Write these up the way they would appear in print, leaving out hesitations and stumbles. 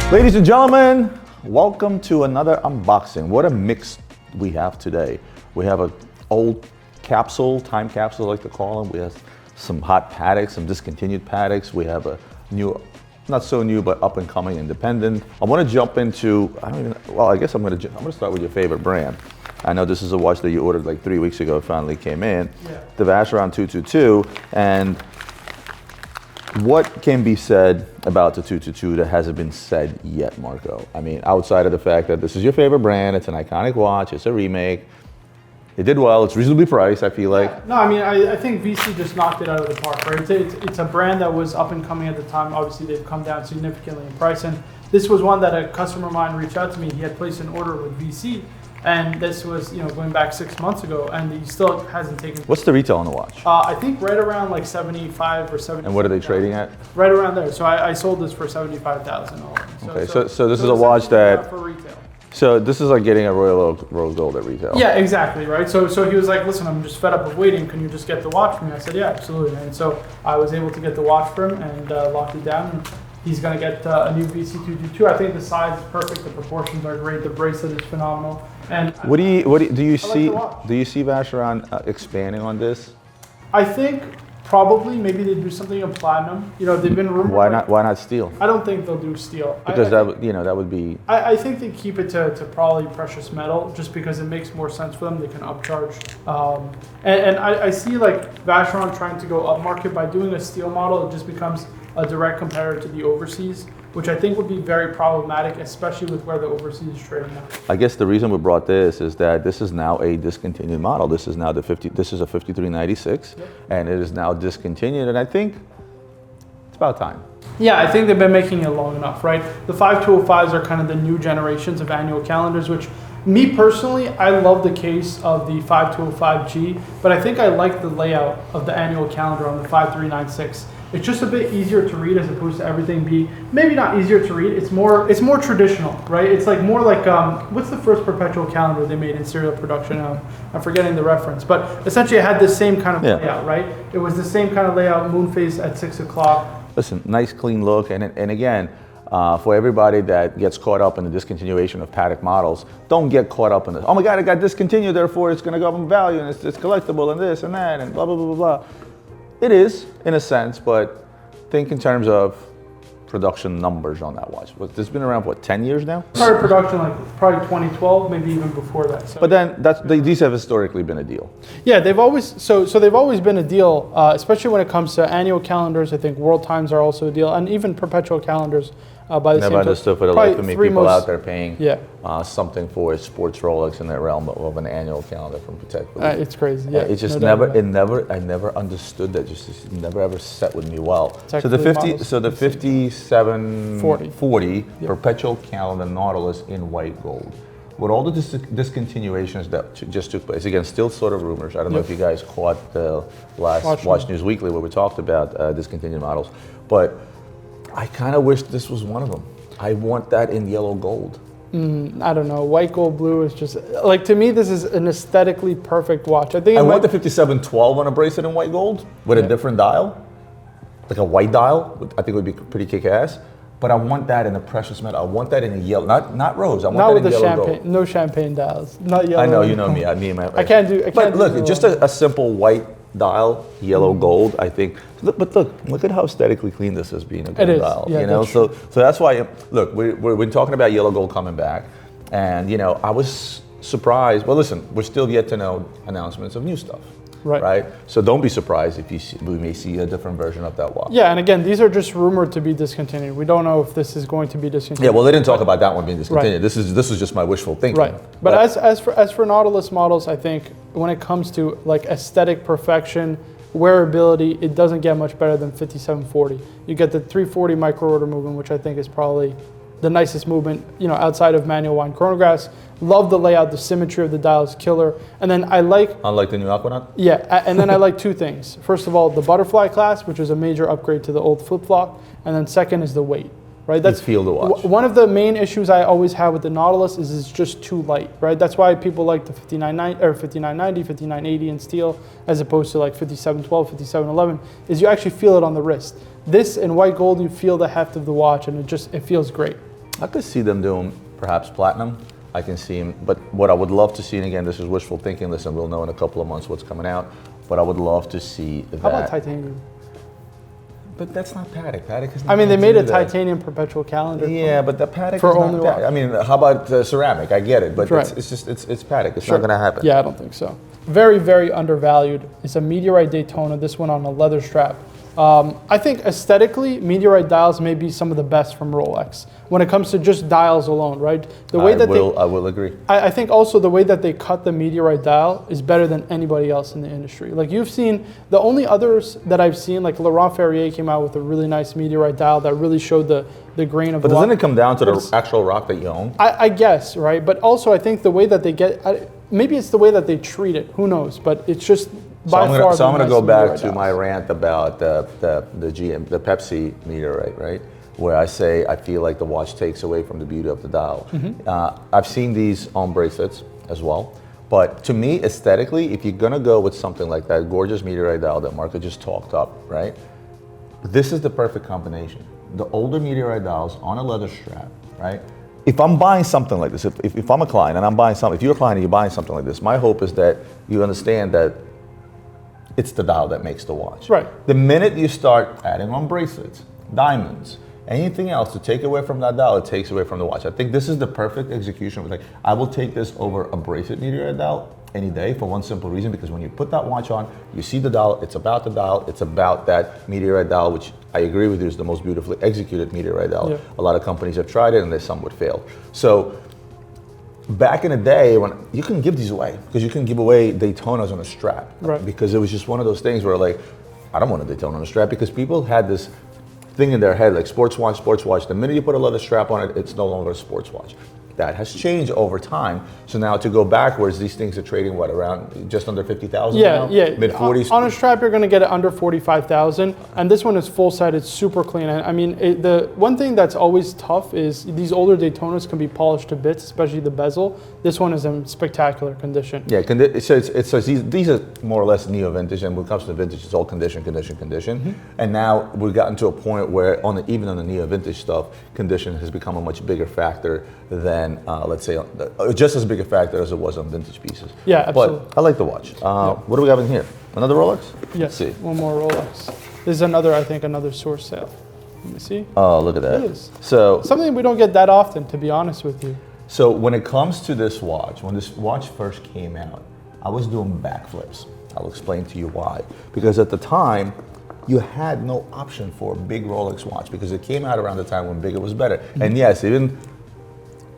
Ladies and gentlemen, welcome to another unboxing. What a mix we have today. We have an old capsule, time capsule I like to call them. We have some hot Pateks, some discontinued Pateks. We have a new, not so new, but up and coming independent. I want to jump into, I guess I'm going to start with your favorite brand. I know this is a watch that you ordered like 3 weeks ago, it finally came in. Yeah. The Vacheron 222. And what can be said about the 222 that hasn't been said yet, Marco? I mean, outside of the fact that this is your favorite brand, it's an iconic watch, it's a remake. It did well, it's reasonably priced, I feel like. Yeah. No, I mean, I think 𝗙𝗃𝗃 just knocked it out of the park, right? It's a brand that was up and coming at the time. Obviously, they've come down significantly in price. And this was one that a customer of mine reached out to me. He had placed an order with 𝗙𝗃𝗃. And this was, going back 6 months ago, and he still hasn't taken. What's the retail on the watch? I think right around like 75 or 70. And what are they trading at? Right around there. So I sold this for 75,000. Okay, so this is a watch that for retail. So this is like getting a Royal Rose Gold at retail. Yeah, exactly, right? So he was like, listen, I'm just fed up with waiting. Can you just get the watch for me? I said, yeah, absolutely. And so I was able to get the watch for him and locked it down. And he's going to get a new 𝗙𝗃𝗃222. I think the size is perfect. The proportions are great. The bracelet is phenomenal. And do you see Vacheron expanding on this? I think probably maybe they do something in platinum. They've been rumored. Why not steel? I don't think they'll do steel. Because that would be. I think they keep it to probably precious metal just because it makes more sense for them. They can upcharge. And I see like Vacheron trying to go upmarket by doing a steel model. It just becomes a direct competitor to the overseas, which I think would be very problematic, especially with where the overseas is trading now. I guess the reason we brought this is that this is now a discontinued model. This is now this is a 5396, yep. And it is now discontinued, and I think it's about time. Yeah, I think they've been making it long enough, right? The 5205s are kind of the new generations of annual calendars, which me personally, I love the case of the 5205G, but I think I like the layout of the annual calendar on the 5396. It's just a bit easier to read as opposed to everything being, maybe not easier to read, it's more traditional, right? It's like more like, what's the first perpetual calendar they made in serial production? I'm forgetting the reference, but essentially it had the same kind of layout, right? It was the same kind of layout, moon phase at 6 o'clock. Listen, nice clean look, and again, for everybody that gets caught up in the discontinuation of Patek models, don't get caught up in this. Oh my God, it got discontinued, therefore it's gonna go up in value, and it's collectible, and this and that, and blah, blah, blah, blah, blah. It is, in a sense, but think in terms of production numbers on that watch. This has been around for what, 10 years now? Started production like probably 2012, maybe even before that. So. But then these have historically been a deal. Yeah, they've always they've always been a deal, especially when it comes to annual calendars. I think world times are also a deal, and even perpetual calendars. By the Never understood for the life of me people out there paying something for a sports Rolex in the realm of an annual calendar from Patek Philippe. It's crazy. Yeah, it's just I never understood that. Just never ever set with me well. So the 5740 Perpetual calendar Nautilus in white gold. With all the discontinuations that just took place, again, still sort of rumors. I don't know if you guys caught the last Watch News Weekly where we talked about discontinued models, but I kind of wish this was one of them. I want that in yellow gold. I don't know. White, gold, blue is just, like, to me, this is an aesthetically perfect watch. I want the 5712 on a bracelet in white gold with a different dial, like a white dial. I think it would be pretty kick-ass. But I want that in a precious metal. I want that in a yellow, not rose. I want that in yellow gold. No champagne dials, not yellow. I know, you know me. I can't do. But look, just a simple white dial, yellow gold. I think. Look at how aesthetically clean this is being a gold dial. Yeah, so that's why. Look, we're talking about yellow gold coming back, and I was surprised. Well, listen, we're still yet to know announcements of new stuff. Right. So don't be surprised if we may see a different version of that watch. Yeah, and again, these are just rumored to be discontinued. We don't know if this is going to be discontinued. Yeah, well, they didn't talk about that one being discontinued. Right. This is just my wishful thinking. Right. But as for Nautilus models, I think when it comes to like aesthetic perfection, wearability, it doesn't get much better than 5740. You get the 340 micro rotor movement, which I think is probably the nicest movement, outside of manual wind chronographs. Love the layout, the symmetry of the dial is killer. And then I like... Unlike the new Aquanaut? Yeah, and then I like two things. First of all, the butterfly clasp, which is a major upgrade to the old flip-flop. And then second is the weight, right? That's feel the watch. One of the main issues I always have with the Nautilus is it's just too light, right? That's why people like the 5990, 5980 in steel, as opposed to like 5712, 5711, is you actually feel it on the wrist. This in white gold, you feel the heft of the watch, and it feels great. I could see them doing perhaps platinum. I can see them, but what I would love to see, and again, this is wishful thinking. Listen, we'll know in a couple of months what's coming out, but I would love to see that. How about titanium? But that's not Patek. Patek is not. I mean, they made a titanium perpetual calendar. Yeah, but the Patek for is only not that. I mean, how about ceramic? I get it, but right. it's just it's Patek. It's not going to happen. Yeah, I don't think so. Very, very undervalued. It's a Meteorite Daytona. This one on a leather strap. I think aesthetically, Meteorite dials may be some of the best from Rolex when it comes to just dials alone, right? The way I will agree. I think also the way that they cut the Meteorite dial is better than anybody else in the industry. Like you've seen, the only others that I've seen, like Laurent Ferrier came out with a really nice Meteorite dial that really showed the grain of. But doesn't it come down to the actual rock that you own? I guess, right? But also I think the way that they get, maybe it's the way that they treat it. Who knows? But it's just. So I'm going to go back to my rant about the 𝗵𝗵 Meteorite, right? Where I say I feel like the watch takes away from the beauty of the dial. I've seen these on bracelets as well, but to me, aesthetically, if you're going to go with something like that gorgeous Meteorite dial that Marco just talked up, right? This is the perfect combination. The older Meteorite dials on a leather strap, right? If I'm buying something like this, if I'm a client and I'm buying something, if you're a client and you're buying something like this, my hope is that you understand that it's the dial that makes the watch. Right. The minute you start adding on bracelets, diamonds, anything else to take away from that dial, it takes away from the watch. I think this is the perfect execution. Like, I will take this over a bracelet Meteorite dial any day for one simple reason, because when you put that watch on, you see the dial, it's about the dial, it's about that Meteorite dial, which I agree with you is the most beautifully executed Meteorite dial. Yeah. A lot of companies have tried it and they some would fail. So back in the day, when you couldn't give these away, because you couldn't give away Daytonas on a strap, right? Because it was just one of those things where, like, I don't want a Daytona on a strap, because people had this thing in their head, like sports watch, sports watch. The minute you put a leather strap on it, it's no longer a sports watch. That has changed over time. So now to go backwards, these things are trading what, around just under 50,000 now? Yeah. Mid 40s. On a strap, you're going to get it under 45,000, and this one is full set. It's super clean. I mean, the one thing that's always tough is these older Daytonas can be polished to bits, especially the bezel. This one is in spectacular condition. Yeah, so these are more or less neo vintage, and when it comes to vintage, it's all condition. And now we've gotten to a point where even on the neo vintage stuff, condition has become a much bigger factor than let's say just as big a factor as it was on vintage pieces. Yeah, absolutely. But I like the watch. What do we have in here? Another Rolex? Yes. Let's see. One more Rolex. This is another source sale. Let me see. Oh, look at that. It is. So something we don't get that often, to be honest with you. So when it comes to this watch, when this watch first came out, I was doing backflips. I'll explain to you why. Because at the time, you had no option for a big Rolex watch, because it came out around the time when bigger was better. And yes, even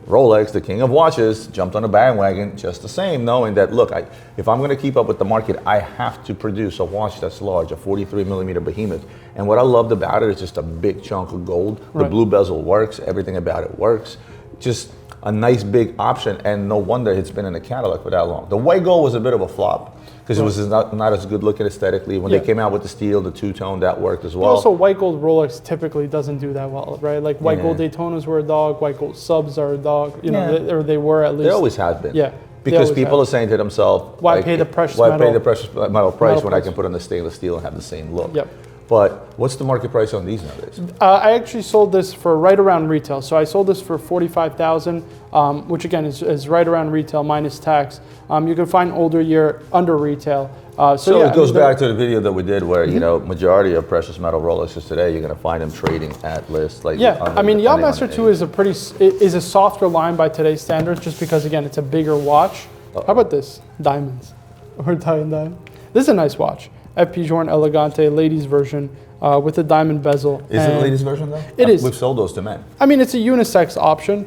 Rolex, the king of watches, jumped on a bandwagon just the same, knowing that, look, if I'm going to keep up with the market, I have to produce a watch that's large, a 43mm behemoth. And what I loved about it is just a big chunk of gold. Right. The blue bezel works. Everything about it works. Just a nice big option, and no wonder it's been in the catalog for that long. The white gold was a bit of a flop, because it was not as good looking aesthetically. When they came out with the steel, the two-tone, that worked as well. Also, white gold Rolex typically doesn't do that well, right? Like white gold Daytonas were a dog, white gold subs are a dog, you know, or they were at least. They always have been. Yeah. Because people are saying to themselves, why pay the precious metal? Why pay the precious metal price when I can put on the stainless steel and have the same look? Yep. But what's the market price on these nowadays? I actually sold this for right around retail. So I sold this for $45,000, which again is right around retail minus tax. You can find older year under retail. So yeah, it goes back to the video that we did where, you know, majority of precious metal Rolexes today, you're going to find them trading at list. Like I mean, Yachtmaster 2 is a softer line by today's standards, just because, again, it's a bigger watch. How about this? Diamonds. Or Italian diamond. This is a nice watch. FP Journe Elegante, ladies version, with a diamond bezel. Is it a ladies version though? It is. We've sold those to men. I mean, it's a unisex option,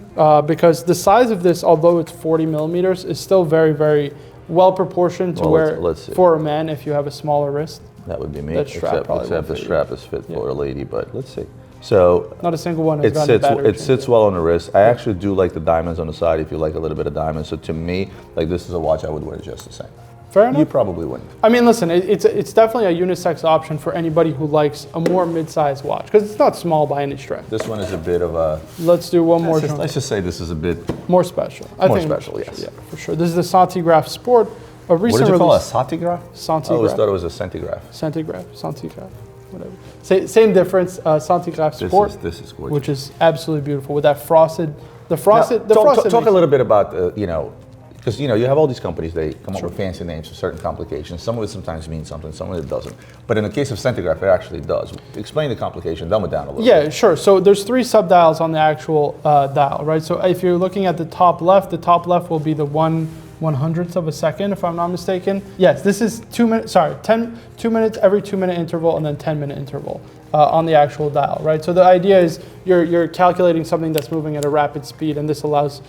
because the size of this, although it's 40mm, is still very, very well proportioned to let's for a man if you have a smaller wrist. That would be me, except the strap is fit for a lady, but let's see. So not a single one has it sits well on the wrist. I actually do like the diamonds on the side if you like a little bit of diamonds. So to me, like, this is a watch I would wear just the same. Fair enough. You probably wouldn't. I mean, listen, it's definitely a unisex option for anybody who likes a more mid-sized watch, because it's not small by any stretch. This one is a bit of a... Let's do one more. Let's just say this is a bit... More special. More special, yes. Yeah, for sure. This is the 𝗙𝗵𝗲 Sport. A recent what did you call it? 𝗙𝗵𝗲𝗍? 𝗙𝗵𝗲? I always thought it was a centigraph. Centigraph. whatever. Same difference. 𝗙𝗙 Sport. This is gorgeous. Which is absolutely beautiful with that frosted. Talk a little bit about because you have all these companies, they come up with fancy names for certain complications. Some of it sometimes means something, some of it doesn't. But in the case of 𝗙𝗙, it actually does. Explain the complication, dumb it down a little bit. Yeah, sure. So there's 3 subdials on the actual dial, right? So if you're looking at the top left will be the 1/100th of a second, if I'm not mistaken. Yes, this is 2 minutes, 2 minutes, every 2 minute interval, and then 10-minute interval on the actual dial, right? So the idea is you're calculating something that's moving at a rapid speed, and this allows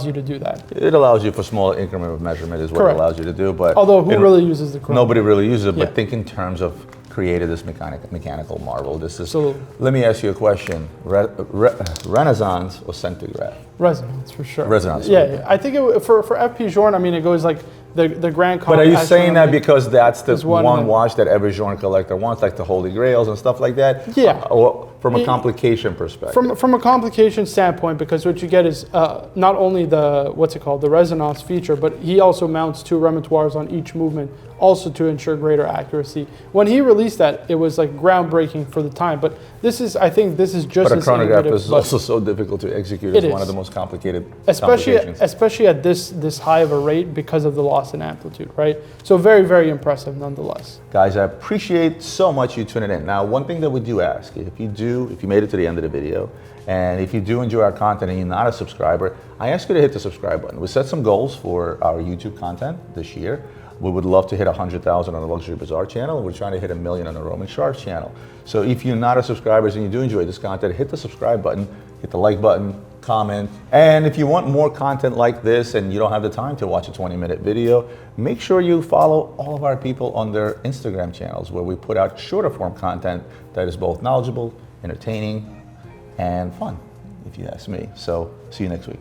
you to do that. It allows you for small increment of measurement is what it allows you to do. But although who really uses the chronometer? Nobody really uses it, but think in terms of created this mechanical marvel. This is. Let me ask you a question: Renaissance or 𝗙𝗙? Resonance for sure. Resonance. Yeah. I think for 𝗙𝗵 Journe, I mean, it goes like the Grand. But are you saying that because that's the one watch that every Journe collector wants, like the Holy Grails and stuff like that? Yeah. Or from a complication perspective? From a complication standpoint, because what you get is not only the the resonance feature, but he also mounts 2 repertoires on each movement, also to ensure greater accuracy. When he released that, it was like groundbreaking for the time. But I think this is just as innovative. But a chronograph is also so difficult to execute. It's one of the most complicated especially at this high of a rate because of the loss in amplitude, right? So very, very impressive nonetheless. Guys, I appreciate so much you tuning in. Now, one thing that we do ask, if you made it to the end of the video, and if you do enjoy our content and you're not a subscriber, I ask you to hit the subscribe button. We set some goals for our YouTube content this year. We would love to hit 100,000 on the Luxury Bazaar channel. We're trying to hit 1 million on the Roman Sharks channel. So if you're not a subscriber and you do enjoy this content, hit the subscribe button, hit the like button, comment. And if you want more content like this and you don't have the time to watch a 20-minute video, make sure you follow all of our people on their Instagram channels where we put out shorter form content that is both knowledgeable, entertaining, and fun, if you ask me. So see you next week.